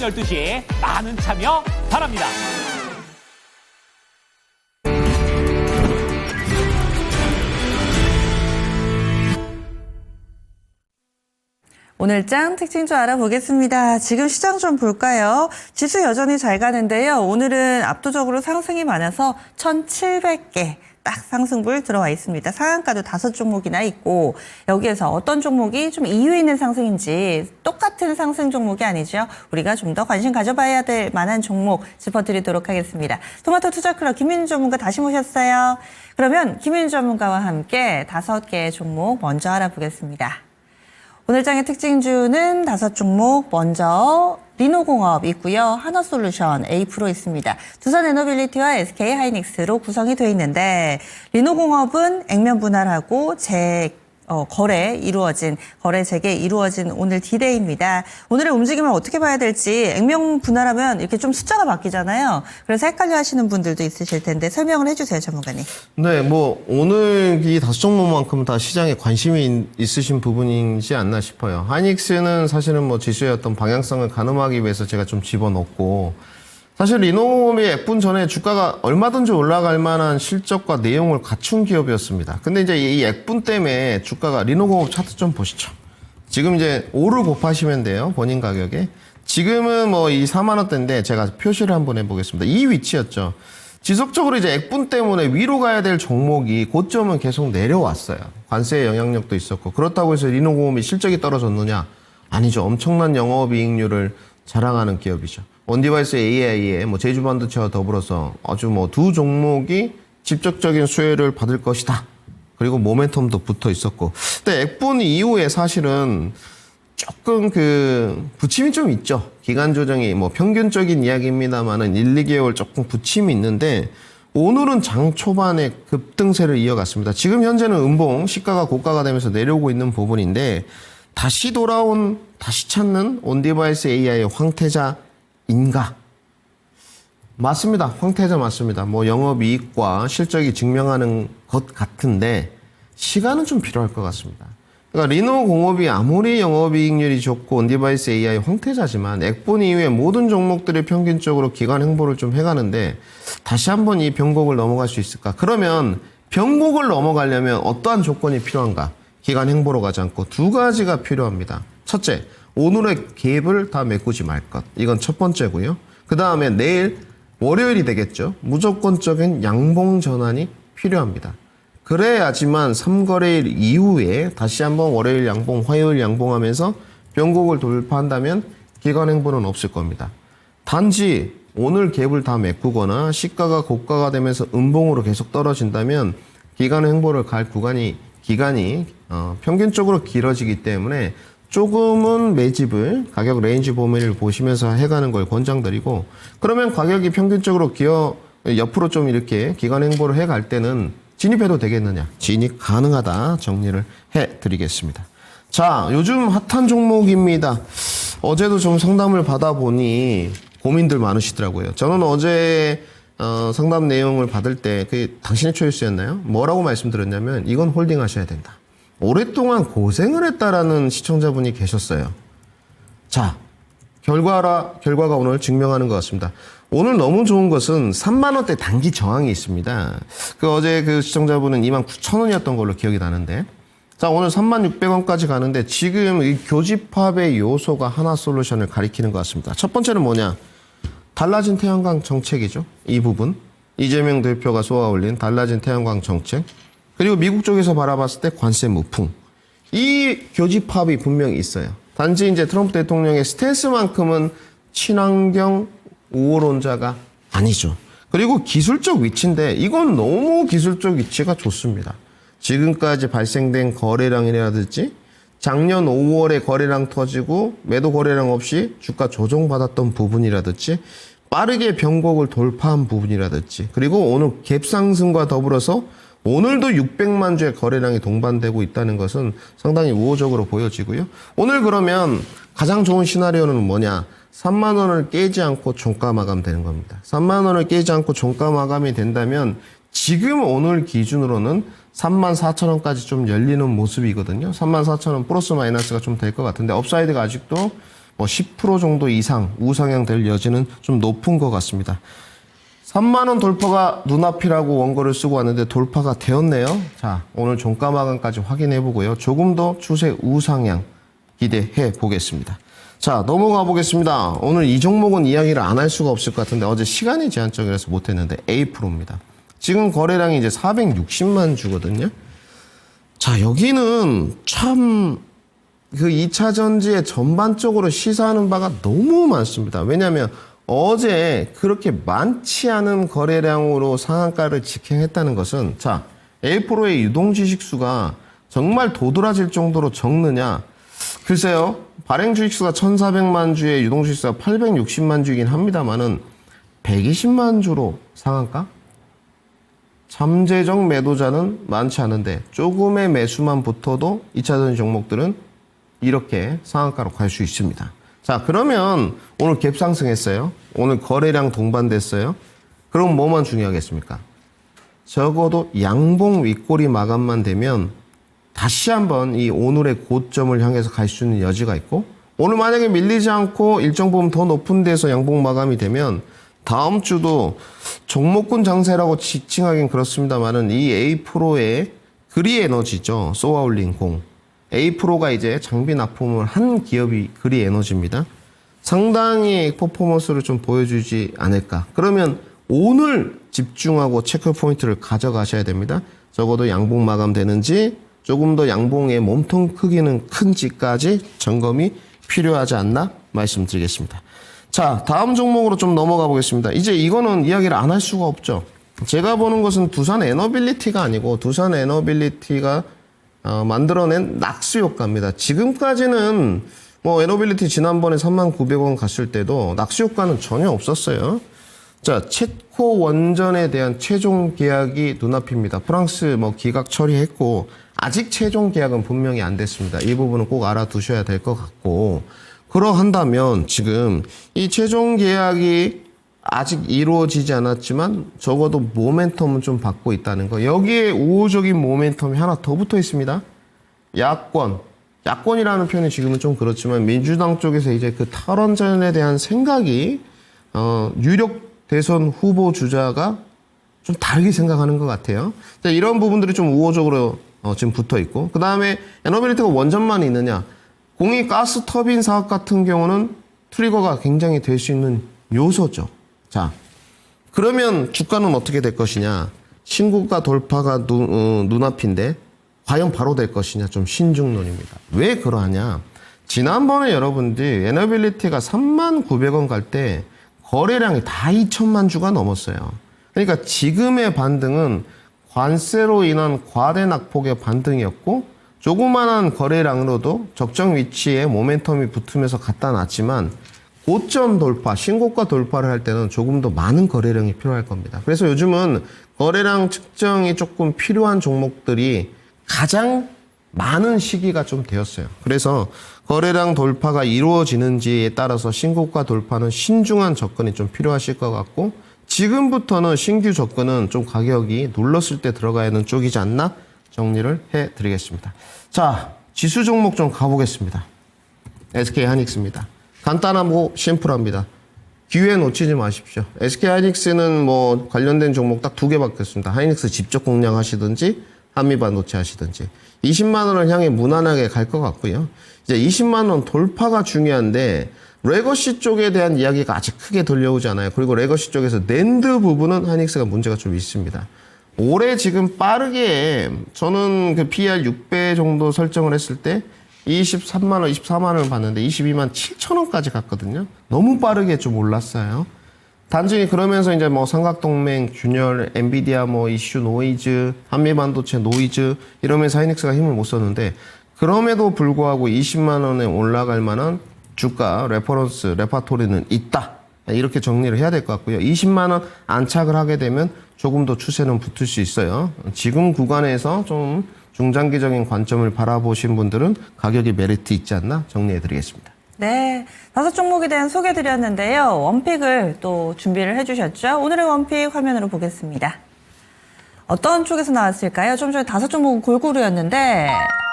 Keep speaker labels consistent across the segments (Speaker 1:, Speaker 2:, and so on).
Speaker 1: 12시 많은 참여 바랍니다.
Speaker 2: 오늘장 특징 좀 알아보겠습니다. 지금 시장 좀 볼까요? 지수 여전히 잘 가는데요. 오늘은 압도적으로 상승이 많아서 1,700개 딱 상승불 들어와 있습니다. 상한가도 5종목이나 있고 여기에서 어떤 종목이 좀 이유 있는 상승인지 똑같은 상승 종목이 아니죠. 우리가 좀 더 관심 가져봐야 될 만한 종목 짚어드리도록 하겠습니다. 토마토 투자클럽 김민주 전문가 다시 모셨어요. 그러면 김민주 전문가와 함께 5개의 종목 먼저 알아보겠습니다. 오늘장의 특징주는 5종목, 먼저 리노공업 있고요. 하나솔루션, A-프로 있습니다. 두산에너빌리티와 SK하이닉스로 구성이 되어 있는데 리노공업은 액면 분할하고 거래 재개 이루어진 오늘 디데이입니다. 오늘의 움직임을 어떻게 봐야 될지 액면 분할하면 이렇게 좀 숫자가 바뀌잖아요. 그래서 헷갈려 하시는 분들도 있으실 텐데 설명을 해주세요, 전문가님.
Speaker 3: 네, 오늘 이 5종목만큼 다 시장에 관심이 있으신 부분이지 않나 싶어요. 하이닉스는 사실은 지수의 어떤 방향성을 가늠하기 위해서 제가 좀 집어넣고, 사실 리노공업이 F분 전에 주가가 얼마든지 올라갈 만한 실적과 내용을 갖춘 기업이었습니다. 근데 이제 이 F분 때문에 주가가 리노공업 차트 좀 보시죠. 지금 이제 5를 곱하시면 돼요. 본인 가격에. 지금은 이 4만 원대인데 제가 표시를 한번 해보겠습니다. 이 위치였죠. 지속적으로 이제 F분 때문에 위로 가야 될 종목이 고점은 계속 내려왔어요. 관세의 영향력도 있었고, 그렇다고 해서 리노공업이 실적이 떨어졌느냐? 아니죠. 엄청난 영업이익률을 자랑하는 기업이죠. 온디바이스 AI에 제주반도체와 더불어서 아주 두 종목이 직접적인 수혜를 받을 것이다. 그리고 모멘텀도 붙어 있었고. 근데 F분 이후에 사실은 조금 부침이 좀 있죠. 기간 조정이 평균적인 이야기입니다만은 1, 2개월 조금 부침이 있는데 오늘은 장 초반에 급등세를 이어갔습니다. 지금 현재는 음봉, 시가가 고가가 되면서 내려오고 있는 부분인데 다시 찾는 온디바이스 AI의 황태자인가? 맞습니다. 황태자 맞습니다. 영업이익과 실적이 증명하는 것 같은데 시간은 좀 필요할 것 같습니다. 그러니까 리노공업이 아무리 영업이익률이 좋고 온디바이스 AI 황태자지만 F분 이후에 모든 종목들이 평균적으로 기간 행보를 좀 해가는데 다시 한번 이 변곡을 넘어갈 수 있을까? 그러면 변곡을 넘어가려면 어떠한 조건이 필요한가? 기간 행보로 가지 않고 2가지가 필요합니다. 첫째, 오늘의 갭을 다 메꾸지 말 것. 이건 첫 번째고요. 그 다음에 내일 월요일이 되겠죠. 무조건적인 양봉 전환이 필요합니다. 그래야지만 3거래일 이후에 다시 한번 월요일 양봉, 화요일 양봉하면서 변곡을 돌파한다면 기간 행보는 없을 겁니다. 단지 오늘 갭을 다 메꾸거나 시가가 고가가 되면서 음봉으로 계속 떨어진다면 기간 행보를 갈 기간이 평균적으로 길어지기 때문에 조금은 매집을 가격 레인지 범위를 보시면서 해가는 걸 권장드리고, 그러면 가격이 평균적으로 옆으로 좀 이렇게 기간 행보를 해갈 때는 진입해도 되겠느냐? 진입 가능하다 정리를 해드리겠습니다. 자, 요즘 핫한 종목입니다. 어제도 좀 상담을 받아보니 고민들 많으시더라고요. 저는 어제 상담 내용을 받을 때 그게 당신의 초이스였나요? 뭐라고 말씀드렸냐면 이건 홀딩 하셔야 된다. 오랫동안 고생을 했다라는 시청자분이 계셨어요. 자, 결과가 오늘 증명하는 것 같습니다. 오늘 너무 좋은 것은 3만 원대 단기 저항이 있습니다. 어제 그 시청자분은 29,000원이었던 걸로 기억이 나는데, 자, 오늘 36,600원까지 가는데 지금 이 교집합의 요소가 하나솔루션을 가리키는 것 같습니다. 첫 번째는 뭐냐? 달라진 태양광 정책이죠. 이 부분. 이재명 대표가 쏘아올린 달라진 태양광 정책. 그리고 미국 쪽에서 바라봤을 때 관세 무풍. 이 교집합이 분명히 있어요. 단지 이제 트럼프 대통령의 스탠스만큼은 친환경 우호론자가 아니죠. 그리고 기술적 위치인데 이건 너무 기술적 위치가 좋습니다. 지금까지 발생된 거래량이라든지 작년 5월에 거래량 터지고 매도 거래량 없이 주가 조정받았던 부분이라든지 빠르게 변곡을 돌파한 부분이라든지 그리고 오늘 갭 상승과 더불어서 오늘도 600만 주의 거래량이 동반되고 있다는 것은 상당히 우호적으로 보여지고요. 오늘 그러면 가장 좋은 시나리오는 뭐냐? 3만 원을 깨지 않고 종가 마감되는 겁니다. 3만 원을 깨지 않고 종가 마감이 된다면 지금 오늘 기준으로는 34,000원까지 좀 열리는 모습이거든요. 34,000원 플러스 마이너스가 좀 될 것 같은데 업사이드가 아직도 뭐 10% 정도 이상 우상향 될 여지는 좀 높은 것 같습니다. 3만 원 돌파가 눈앞이라고 원고를 쓰고 왔는데 돌파가 되었네요. 자, 오늘 종가 마감까지 확인해 보고요. 조금 더 추세 우상향 기대해 보겠습니다. 자, 넘어가 보겠습니다. 오늘 이 종목은 이야기를 안 할 수가 없을 것 같은데 어제 시간이 제한적이라서 못했는데 A-프로입니다. 지금 거래량이 이제 460만 주거든요. 자, 여기는 참 그 2차 전지에 전반적으로 시사하는 바가 너무 많습니다. 왜냐하면 어제 그렇게 많지 않은 거래량으로 상한가를 직행했다는 것은 자, A-프로의 유동 주식수가 정말 도드라질 정도로 적느냐? 글쎄요. 발행 주식수가 1,400만 주에 유동 주식수가 860만 주이긴 합니다만은 120만 주로 상한가? 잠재적 매도자는 많지 않은데 조금의 매수만 붙어도 2차 전지 종목들은 이렇게 상한가로 갈 수 있습니다. 자, 그러면 오늘 갭 상승했어요. 오늘 거래량 동반됐어요. 그럼 뭐만 중요하겠습니까? 적어도 양봉 윗꼬리 마감만 되면 다시 한번 이 오늘의 고점을 향해서 갈 수 있는 여지가 있고 오늘 만약에 밀리지 않고 일정 부분 더 높은 데서 양봉 마감이 되면 다음 주도 종목군 장세라고 지칭하긴 그렇습니다만은 이 A-프로의 그리에너지죠. 쏘아올린 공. A-프로가 이제 장비 납품을 한 기업이 그리에너지입니다. 상당히 퍼포먼스를 좀 보여주지 않을까. 그러면 오늘 집중하고 체크 포인트를 가져가셔야 됩니다. 적어도 양봉 마감되는지 조금 더 양봉의 몸통 크기는 큰지까지 점검이 필요하지 않나 말씀드리겠습니다. 자, 다음 종목으로 좀 넘어가 보겠습니다. 이제 이거는 이야기를 안 할 수가 없죠. 제가 보는 것은 두산 에너빌리티가 아니고 두산 에너빌리티가 만들어낸 낙수 효과입니다. 지금까지는 뭐 에너빌리티 지난번에 39,000원 갔을 때도 낙수 효과는 전혀 없었어요. 자, 챗코 원전에 대한 최종 계약이 눈앞입니다. 프랑스 뭐 기각 처리했고 아직 최종 계약은 분명히 안 됐습니다. 이 부분은 꼭 알아두셔야 될 것 같고 그러한다면 지금 이 최종 계약이 아직 이루어지지 않았지만 적어도 모멘텀은 좀 받고 있다는 거. 여기에 우호적인 모멘텀이 하나 더 붙어 있습니다. 야권이라는 표현이 지금은 좀 그렇지만 민주당 쪽에서 이제 그 탈원전에 대한 생각이 유력 대선 후보 주자가 좀 다르게 생각하는 것 같아요. 자, 이런 부분들이 좀 우호적으로 지금 붙어 있고 그 다음에 에너빌리티가 원전만 있느냐. 공익 가스 터빈 사업 같은 경우는 트리거가 굉장히 될 수 있는 요소죠. 자, 그러면 주가는 어떻게 될 것이냐. 신고가 돌파가 눈앞인데 과연 바로 될 것이냐. 좀 신중론입니다. 왜 그러하냐. 지난번에 여러분들이 에너빌리티가 39,000원 갈 때 거래량이 다 2천만 주가 넘었어요. 그러니까 지금의 반등은 관세로 인한 과대 낙폭의 반등이었고 조그만한 거래량으로도 적정 위치에 모멘텀이 붙으면서 갖다 놨지만 고점 돌파, 신고가 돌파를 할 때는 조금 더 많은 거래량이 필요할 겁니다. 그래서 요즘은 거래량 측정이 조금 필요한 종목들이 가장 많은 시기가 좀 되었어요. 그래서 거래량 돌파가 이루어지는지에 따라서 신고가 돌파는 신중한 접근이 좀 필요하실 것 같고 지금부터는 신규 접근은 좀 가격이 눌렀을 때 들어가야 하는 쪽이지 않나 정리를 해드리겠습니다. 자, 지수 종목 좀 가보겠습니다. SK하이닉스입니다. 간단하고 심플합니다. 기회 놓치지 마십시오. SK하이닉스는 뭐 관련된 종목 딱 2개밖에 없습니다. 하이닉스 직접 공략하시든지 한미반도체 하시든지 20만 원을 향해 무난하게 갈 것 같고요. 이제 20만 원 돌파가 중요한데 레거시 쪽에 대한 이야기가 아직 크게 들려오지 않아요. 그리고 레거시 쪽에서 낸드 부분은 하이닉스가 문제가 좀 있습니다. 올해 지금 빠르게 저는 그 PER 6배 정도 설정을 했을 때 23만 원, 24만 원을 봤는데 22만 7천 원까지 갔거든요. 너무 빠르게 좀 올랐어요. 단순히 그러면서 이제 뭐 삼각동맹, 균열, 엔비디아 뭐 이슈 노이즈, 한미반도체 노이즈 이러면서 하이닉스가 힘을 못 썼는데 그럼에도 불구하고 20만 원에 올라갈 만한 주가 레퍼런스, 레파토리는 있다. 이렇게 정리를 해야 될 것 같고요. 20만 원 안착을 하게 되면 조금 더 추세는 붙을 수 있어요. 지금 구간에서 좀 중장기적인 관점을 바라보신 분들은 가격이 메리트 있지 않나 정리해드리겠습니다.
Speaker 2: 네, 5종목에 대한 소개드렸는데요. 원픽을 또 준비를 해주셨죠. 오늘의 원픽 화면으로 보겠습니다. 어떤 쪽에서 나왔을까요? 좀 전에 5종목은 골고루였는데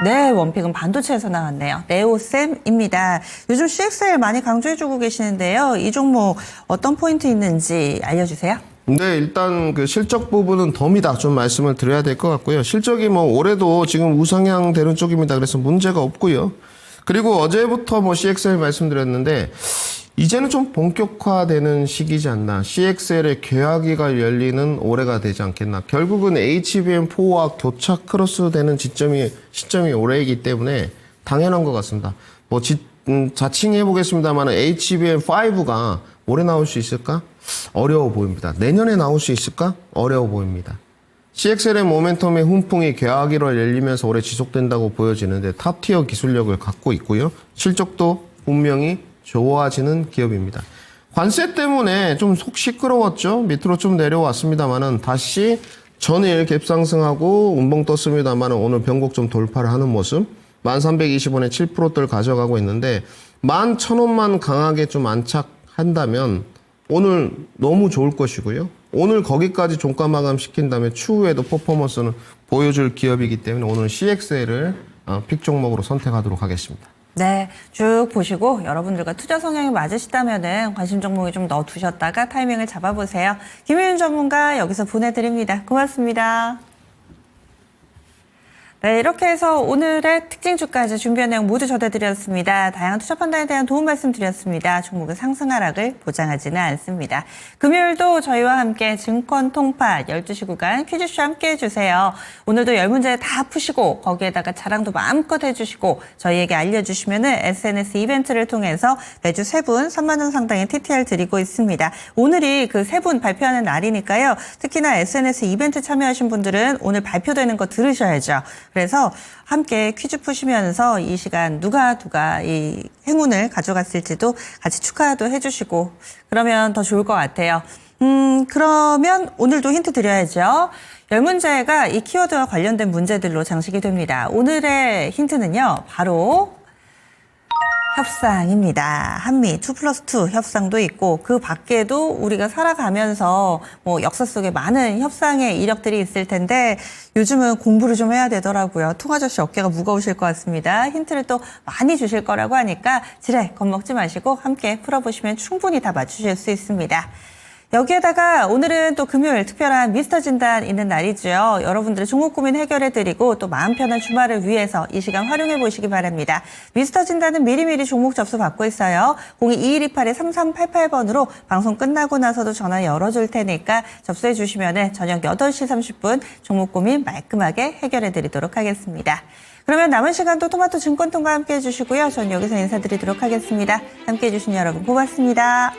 Speaker 2: 네, 원픽은 반도체에서 나왔네요. 네오셈입니다. 요즘 CXL 많이 강조해주고 계시는데요. 이 종목 어떤 포인트 있는지 알려주세요.
Speaker 3: 네, 일단 그 실적 부분은 덤이다 좀 말씀을 드려야 될 것 같고요. 실적이 뭐 올해도 지금 우상향 되는 쪽입니다. 그래서 문제가 없고요. 그리고 어제부터 뭐 CXL 말씀드렸는데 이제는 좀 본격화되는 시기지 않나. CXL의 계약기가 열리는 올해가 되지 않겠나. 결국은 HBM4와 교차 크로스되는 시점이 올해이기 때문에 당연한 것 같습니다. 뭐 자칭해 보겠습니다만 HBM5가 올해 나올 수 있을까? 어려워 보입니다. 내년에 나올 수 있을까? 어려워 보입니다. CXL의 모멘텀의 훈풍이 계약기로 열리면서 올해 지속된다고 보여지는데 탑티어 기술력을 갖고 있고요. 실적도 분명히 좋아지는 기업입니다. 관세 때문에 좀 속 시끄러웠죠. 밑으로 좀 내려왔습니다만은 다시 전일 갭상승하고 운봉 떴습니다만은 오늘 변곡점 돌파를 하는 모습. 1320원에 7%대를 가져가고 있는데 11,000원만 강하게 좀 안착한다면 오늘 너무 좋을 것이고요. 오늘 거기까지 종가 마감 시킨다면 추후에도 퍼포먼스는 보여줄 기업이기 때문에 오늘 CXL을 픽 종목으로 선택하도록 하겠습니다.
Speaker 2: 네, 쭉 보시고 여러분들과 투자 성향이 맞으시다면은 관심 종목에 좀 넣어두셨다가 타이밍을 잡아보세요. 김혜윤 전문가 여기서 보내드립니다. 고맙습니다. 네, 이렇게 해서 오늘의 특징 주까지 준비한 내용 모두 전해드렸습니다. 다양한 투자 판단에 대한 도움 말씀드렸습니다. 종목은 상승 하락을 보장하지는 않습니다. 금요일도 저희와 함께 증권 통파 12시 구간 퀴즈쇼 함께 해주세요. 오늘도 10문제 다 푸시고 거기에다가 자랑도 마음껏 해주시고 저희에게 알려주시면 SNS 이벤트를 통해서 매주 3분 3만 원 상당의 TTR 드리고 있습니다. 오늘이 그 3분 발표하는 날이니까요. 특히나 SNS 이벤트 참여하신 분들은 오늘 발표되는 거 들으셔야죠. 그래서 함께 퀴즈 푸시면서 이 시간 누가 이 행운을 가져갔을지도 같이 축하도 해주시고 그러면 더 좋을 것 같아요. 그러면 오늘도 힌트 드려야죠. 10문제가 이 키워드와 관련된 문제들로 장식이 됩니다. 오늘의 힌트는요. 바로 협상입니다. 한미 2+2 협상도 있고 그 밖에도 우리가 살아가면서 뭐 역사 속에 많은 협상의 이력들이 있을 텐데 요즘은 공부를 좀 해야 되더라고요. 통아저씨 어깨가 무거우실 것 같습니다. 힌트를 또 많이 주실 거라고 하니까 지레 겁먹지 마시고 함께 풀어보시면 충분히 다 맞추실 수 있습니다. 여기에다가 오늘은 또 금요일 특별한 미스터 진단 있는 날이죠. 여러분들의 종목 고민 해결해드리고 또 마음 편한 주말을 위해서 이 시간 활용해 보시기 바랍니다. 미스터 진단은 미리미리 종목 접수 받고 있어요. 022128-3388번으로 방송 끝나고 나서도 전화 열어줄 테니까 접수해 주시면 저녁 8시 30분 종목 고민 말끔하게 해결해드리도록 하겠습니다. 그러면 남은 시간도 토마토 증권통과 함께 해주시고요. 전 여기서 인사드리도록 하겠습니다. 함께 해주신 여러분 고맙습니다.